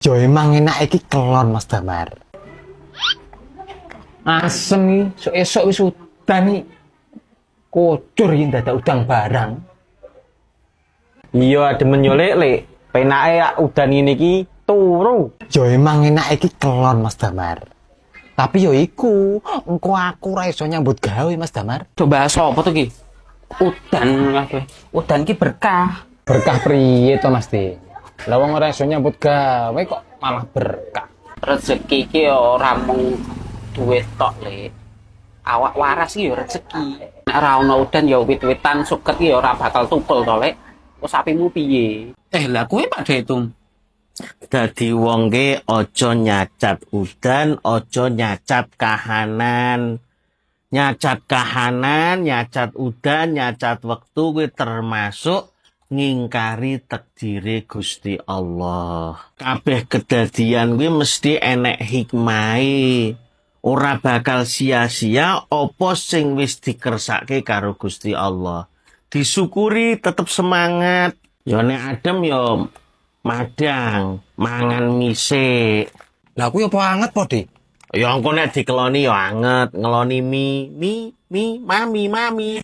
Yo emang enak iki kelon Mas Damar. Asem iki, esuk wis udan iki. Kocur iki dadak udang barang. Iya demen yo lek penake udan ngene iki turu. Yo emang enak iki kelon Mas Damar. Tapi yo iku, engko aku ora iso nyambut gawe Mas Damar. Coba apa tuh ki? Udan kabeh. Udan ki berkah. Berkah priye to Mas Di? Lah wong ora iso nyambut gawe kok malah berkah. Rezeki ki ora mung duit tok, Lek. Awak waras ki yo rezeki. Nek ora ono udan ya wit-witan suket ki ora bakal tukul to, Lek. Wes sapimu piye? Lah kowe Pak Detum. Dadi wong ke aja nyacat udan, aja nyacat kahanan. Nyacat kahanan, nyacat udan, nyacat wektu kuwi termasuk ngingkari takdire Gusti Allah. Kabeh kedadian kuwi mesti enek hikmahe. Ora bakal sia-sia apa sing wis dikersake karo Gusti Allah. Disyukuri, tetep semangat. Ya nek adem ya madang, mangan misik. Lah kuwi apa anget po, Dik? Ya engko nek dikeloni ya anget, ngeloni mami.